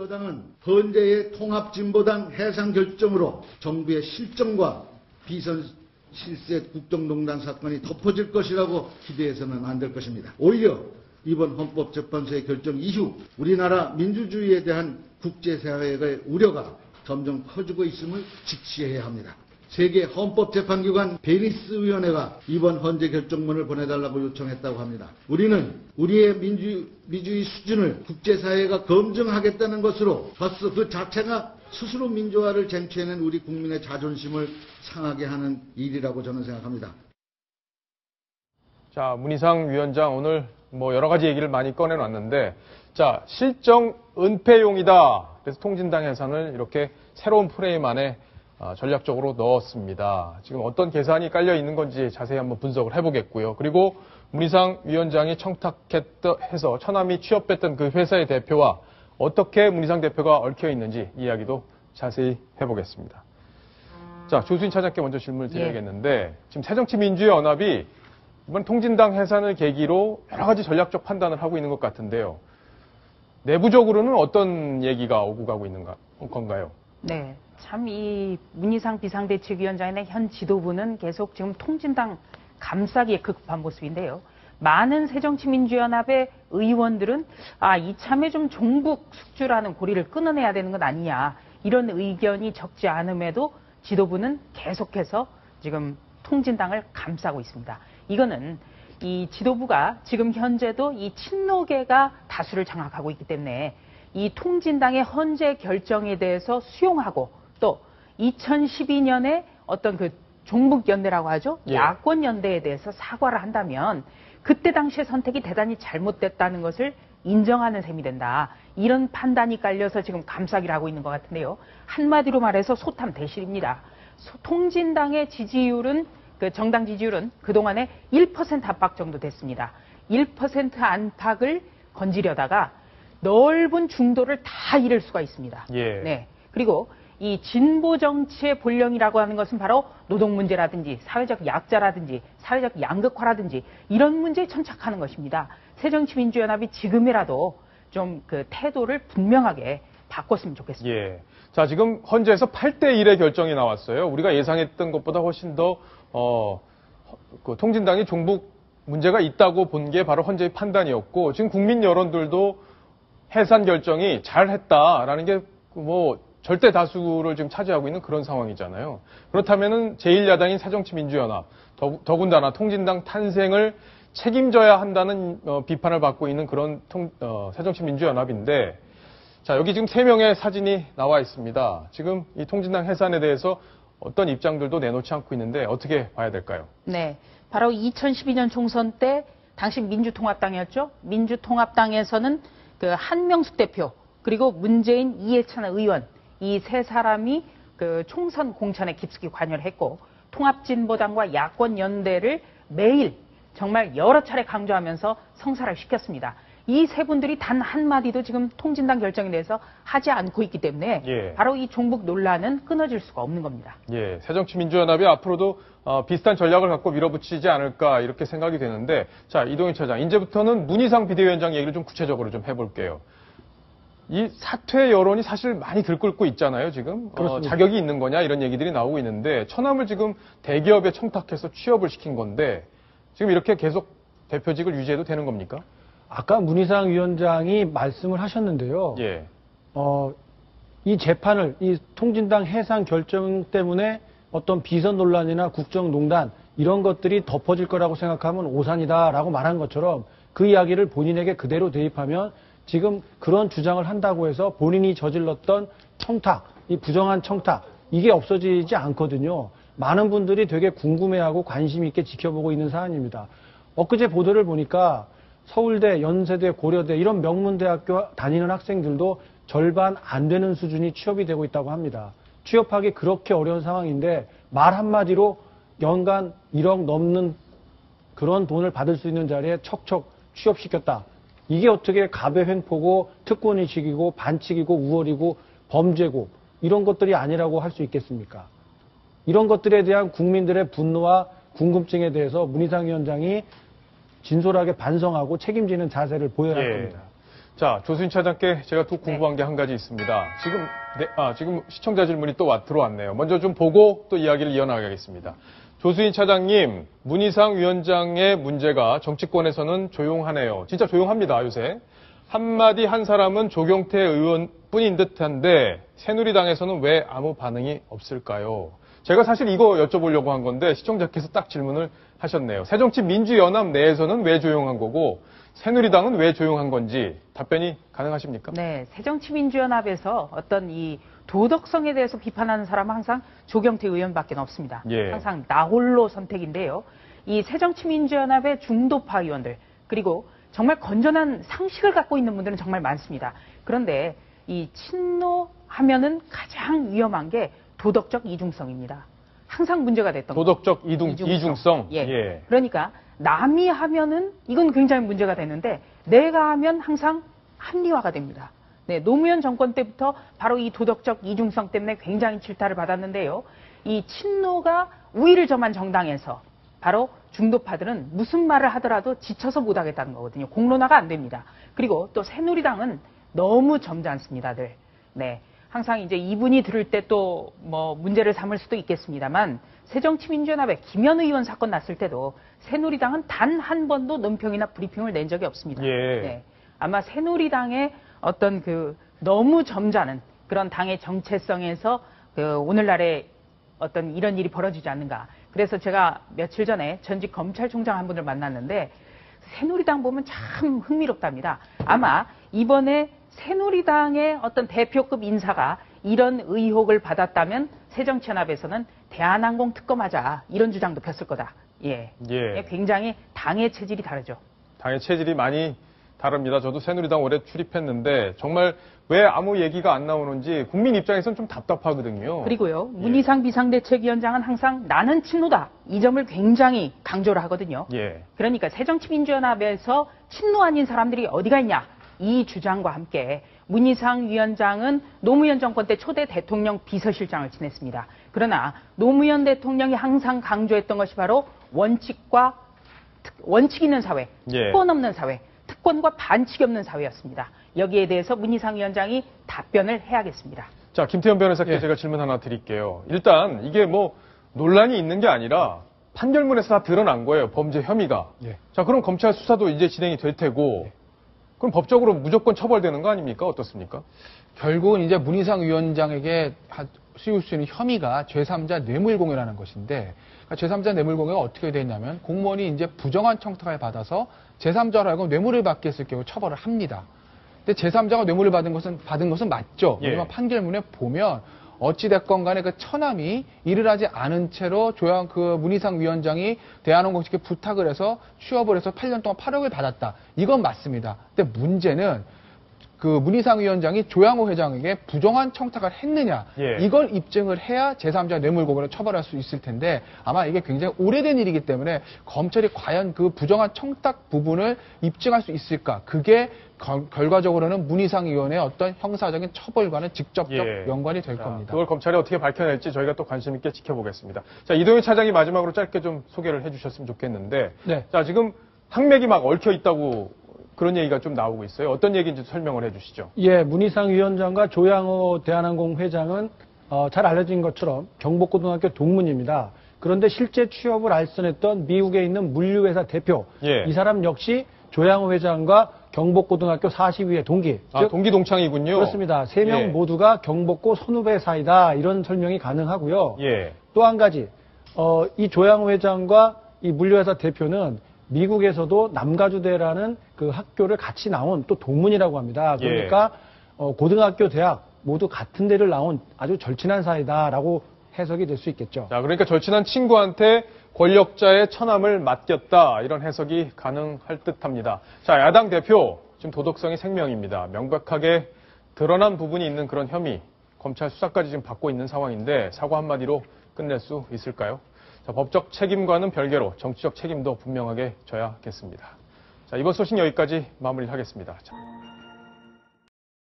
통합진보당은 헌재의 통합진보당 해산 결정으로 정부의 실정과 비선 실세 국정농단 사건이 덮어질 것이라고 기대해서는 안 될 것입니다. 오히려 이번 헌법재판소의 결정 이후 우리나라 민주주의에 대한 국제사회의 우려가 점점 커지고 있음을 직시해야 합니다. 세계 헌법재판기관 베니스위원회가 이번 헌재 결정문을 보내달라고 요청했다고 합니다. 우리는 우리의 민주주의 수준을 국제사회가 검증하겠다는 것으로 벌써 그 자체가 스스로 민주화를 쟁취해낸 우리 국민의 자존심을 상하게 하는 일이라고 저는 생각합니다. 자, 문희상 위원장 오늘 여러 가지 얘기를 많이 꺼내놨는데, 자, 실정 은폐용이다. 그래서 통진당 해산을 이렇게 새로운 프레임 안에 전략적으로 넣었습니다. 지금 어떤 계산이 깔려 있는 건지 자세히 한번 분석을 해보겠고요. 그리고 문희상 위원장이 청탁해서 처남이 취업했던 그 회사의 대표와 어떻게 문희상 대표가 얽혀 있는지 이야기도 자세히 해보겠습니다. 자, 조수인 차장께 먼저 질문을 드려야겠는데, 지금 새정치민주연합이 이번 통진당 해산을 계기로 여러 가지 전략적 판단을 하고 있는 것 같은데요. 내부적으로는 어떤 얘기가 오고 가고 있는 건가요? 네. 참 이 문희상 비상대책위원장의 현 지도부는 계속 지금 통진당 감싸기에 급급한 모습인데요. 많은 새정치민주연합의 의원들은 이참에 좀 종북 숙주라는 고리를 끊어내야 되는 것 아니냐, 이런 의견이 적지 않음에도 지도부는 계속해서 지금 통진당을 감싸고 있습니다. 이거는 이 지도부가 지금 현재도 이 친노계가 다수를 장악하고 있기 때문에 이 통진당의 헌재 결정에 대해서 수용하고, 또 2012년에 어떤 그 종북연대라고 하죠. 야권연대에 대해서 사과를 한다면 그때 당시의 선택이 대단히 잘못됐다는 것을 인정하는 셈이 된다. 이런 판단이 깔려서 지금 감싸기를 하고 있는 것 같은데요. 한마디로 말해서 소탐 대실입니다. 통진당의 지지율은, 그 정당 지지율은 그동안에 1% 안팎 정도 됐습니다. 1% 안팎을 건지려다가 넓은 중도를 다 잃을 수가 있습니다. 네. 그리고 이 진보 정치의 본령이라고 하는 것은 바로 노동 문제라든지 사회적 약자라든지 사회적 양극화라든지 이런 문제에 천착하는 것입니다. 새정치민주연합이 지금이라도 좀 그 태도를 분명하게 바꿨으면 좋겠습니다. 예. 자, 지금 헌재에서 8대1의 결정이 나왔어요. 우리가 예상했던 것보다 훨씬 더 그 통진당이 종북 문제가 있다고 본 게 바로 헌재의 판단이었고, 지금 국민 여론들도 해산 결정이 잘했다라는 게 절대 다수를 지금 차지하고 있는 그런 상황이잖아요. 그렇다면은 제1야당인 새정치민주연합, 더군다나 통진당 탄생을 책임져야 한다는 비판을 받고 있는 그런 새정치민주연합인데, 자, 여기 지금 3명의 사진이 나와 있습니다. 지금 이 통진당 해산에 대해서 어떤 입장들도 내놓지 않고 있는데 어떻게 봐야 될까요? 네, 바로 2012년 총선 때 당시 민주통합당이었죠. 민주통합당에서는 그 한명숙 대표, 그리고 문재인, 이해찬 의원, 이 세 사람이 그 총선 공천에 깊숙이 관여를 했고, 통합진보당과 야권연대를 매일 정말 여러 차례 강조하면서 성사를 시켰습니다. 이 세 분들이 단 한마디도 지금 통진당 결정에 대해서 하지 않고 있기 때문에 바로 이 종북 논란은 끊어질 수가 없는 겁니다. 예, 새정치민주연합이 앞으로도 비슷한 전략을 갖고 밀어붙이지 않을까 이렇게 생각이 되는데, 자, 이동희 차장, 이제부터는 문희상 비대위원장 얘기를 좀 구체적으로 좀 해볼게요. 이 사퇴 여론이 사실 많이 들끓고 있잖아요, 지금. 자격이 있는 거냐 이런 얘기들이 나오고 있는데, 처남을 지금 대기업에 청탁해서 취업을 시킨 건데 지금 이렇게 계속 대표직을 유지해도 되는 겁니까? 아까 문희상 위원장이 말씀을 하셨는데요. 이 재판을, 이 통진당 해산 결정 때문에 어떤 비선 논란이나 국정농단 이런 것들이 덮어질 거라고 생각하면 오산이다라고 말한 것처럼 그 이야기를 본인에게 그대로 대입하면 지금 그런 주장을 한다고 해서 본인이 저질렀던 청탁, 이 부정한 청탁, 이게 없어지지 않거든요. 많은 분들이 되게 궁금해하고 관심 있게 지켜보고 있는 사안입니다. 엊그제 보도를 보니까 서울대, 연세대, 고려대 이런 명문대학교 다니는 학생들도 절반 안 되는 수준이 취업이 되고 있다고 합니다. 취업하기 그렇게 어려운 상황인데 말 한마디로 연간 1억 넘는 그런 돈을 받을 수 있는 자리에 척척 취업시켰다. 이게 어떻게 갑의 횡포고 특권의식이고 반칙이고 우월이고 범죄고 이런 것들이 아니라고 할 수 있겠습니까? 이런 것들에 대한 국민들의 분노와 궁금증에 대해서 문희상 위원장이 진솔하게 반성하고 책임지는 자세를 보여야 할 겁니다. 자, 조수인 차장께 제가 또 궁금한 게 한 가지 있습니다. 지금 시청자 질문이 또 들어왔네요. 먼저 좀 보고 또 이야기를 이어나가겠습니다. 조수인 차장님, 문희상 위원장의 문제가 정치권에서는 조용하네요. 진짜 조용합니다, 요새. 한마디 한 사람은 조경태 의원뿐인 듯한데 새누리당에서는 왜 아무 반응이 없을까요? 제가 사실 이거 여쭤보려고 한 건데 시청자께서 딱 질문을 하셨네요. 새정치민주연합 내에서는 왜 조용한 거고 새누리당은 왜 조용한 건지 답변이 가능하십니까? 네, 새정치민주연합에서 어떤 이 도덕성에 대해서 비판하는 사람은 항상 조경태 의원밖에 없습니다. 예. 항상 나홀로 선택인데요. 이 새정치민주연합의 중도파 의원들 그리고 정말 건전한 상식을 갖고 있는 분들은 정말 많습니다. 그런데 이 친노 하면은 가장 위험한 게 도덕적 이중성입니다. 항상 문제가 됐던 도덕적 이중성. 예. 예. 그러니까 남이 하면은 이건 굉장히 문제가 되는데 내가 하면 항상 합리화가 됩니다. 네, 노무현 정권 때부터 바로 이 도덕적 이중성 때문에 굉장히 질타를 받았는데요. 이 친노가 우위를 점한 정당에서 바로 중도파들은 무슨 말을 하더라도 지쳐서 못하겠다는 거거든요. 공론화가 안 됩니다. 그리고 또 새누리당은 너무 점잖습니다들. 네. 항상 이제 이분이 들을 때 또 뭐 문제를 삼을 수도 있겠습니다만 새정치민주연합의 김현 의원 사건 났을 때도 새누리당은 단 한 번도 논평이나 브리핑을 낸 적이 없습니다. 예. 네. 아마 새누리당의 어떤 그 너무 점잖은 그런 당의 정체성에서 그 오늘날의 어떤 이런 일이 벌어지지 않는가. 그래서 제가 며칠 전에 전직 검찰총장 한 분을 만났는데 새누리당 보면 참 흥미롭답니다. 아마 이번에 새누리당의 어떤 대표급 인사가 이런 의혹을 받았다면 새정치연합에서는 대한항공 특검하자 이런 주장도 폈을 거다. 예. 예. 굉장히 당의 체질이 다르죠. 당의 체질이 많이 다릅니다. 저도 새누리당 오래 출입했는데 정말 왜 아무 얘기가 안 나오는지 국민 입장에서는 좀 답답하거든요. 그리고요. 문희상 비상대책위원장은 항상 나는 친노다. 이 점을 굉장히 강조를 하거든요. 예. 그러니까 새정치민주연합에서 친노 아닌 사람들이 어디가 있냐. 이 주장과 함께 문희상 위원장은 노무현 정권 때 초대 대통령 비서실장을 지냈습니다. 그러나 노무현 대통령이 항상 강조했던 것이 바로 원칙 있는 사회, 예. 특권 없는 사회, 특권과 반칙이 없는 사회였습니다. 여기에 대해서 문희상 위원장이 답변을 해야겠습니다. 자, 김태현 변호사께 예. 제가 질문 하나 드릴게요. 일단 이게 뭐 논란이 있는 게 아니라 판결문에서 다 드러난 거예요. 범죄 혐의가. 예. 자, 그럼 검찰 수사도 이제 진행이 될 테고 그럼 법적으로 무조건 처벌되는 거 아닙니까? 어떻습니까? 결국은 이제 문희상 위원장에게 씌울 수 있는 혐의가 제3자 뇌물공여라는 것인데, 그러니까 제3자 뇌물공여가 어떻게 되냐면 공무원이 이제 부정한 청탁을 받아서 제3자로 하여금 뇌물을 받게 했을 경우 처벌을 합니다. 근데 제3자가 뇌물을 받은 것은 맞죠. 예. 왜냐면 판결문에 보면 어찌됐건 간에 그 처남이 일을 하지 않은 채로 문희상 위원장이 대한항공 측에 부탁을 해서 취업을 해서 8년 동안 8억을 받았다. 이건 맞습니다. 근데 문제는 그 문희상 위원장이 조양호 회장에게 부정한 청탁을 했느냐. 예. 이걸 입증을 해야 제3자 뇌물공여를 처벌할 수 있을 텐데 아마 이게 굉장히 오래된 일이기 때문에 검찰이 과연 그 부정한 청탁 부분을 입증할 수 있을까. 그게 결과적으로는 문희상 의원의 어떤 형사적인 처벌과는 직접적 예. 연관이 될 자, 겁니다. 그걸 검찰이 어떻게 밝혀낼지 저희가 또 관심 있게 지켜보겠습니다. 자, 이동현 차장이 마지막으로 짧게 좀 소개를 해주셨으면 좋겠는데, 네. 자, 지금 항맥이 막 얽혀 있다고 그런 얘기가 좀 나오고 있어요. 어떤 얘기인지 설명을 해주시죠. 예, 문희상 위원장과 조양호 대한항공 회장은 잘 알려진 것처럼 경복고등학교 동문입니다. 그런데 실제 취업을 알선했던 미국에 있는 물류회사 대표, 예. 이 사람 역시 조양호 회장과 경복고등학교 40위의 동기. 즉, 동기 동창이군요. 그렇습니다. 세 명 예. 모두가 경복고 선후배 사이다. 이런 설명이 가능하고요. 예. 또 한 가지, 이 조양호 회장과 이 물류회사 대표는 미국에서도 남가주대라는 그 학교를 같이 나온 또 동문이라고 합니다. 그러니까 고등학교, 대학 모두 같은 데를 나온 아주 절친한 사이다라고 해석이 될 수 있겠죠. 자, 그러니까 절친한 친구한테 권력자의 처남을 맡겼다. 이런 해석이 가능할 듯합니다. 자, 야당 대표, 지금 도덕성이 생명입니다. 명백하게 드러난 부분이 있는 그런 혐의, 검찰 수사까지 지금 받고 있는 상황인데 사과 한마디로 끝낼 수 있을까요? 자, 법적 책임과는 별개로 정치적 책임도 분명하게 져야겠습니다. 자, 이번 소식 여기까지 마무리하겠습니다. 자.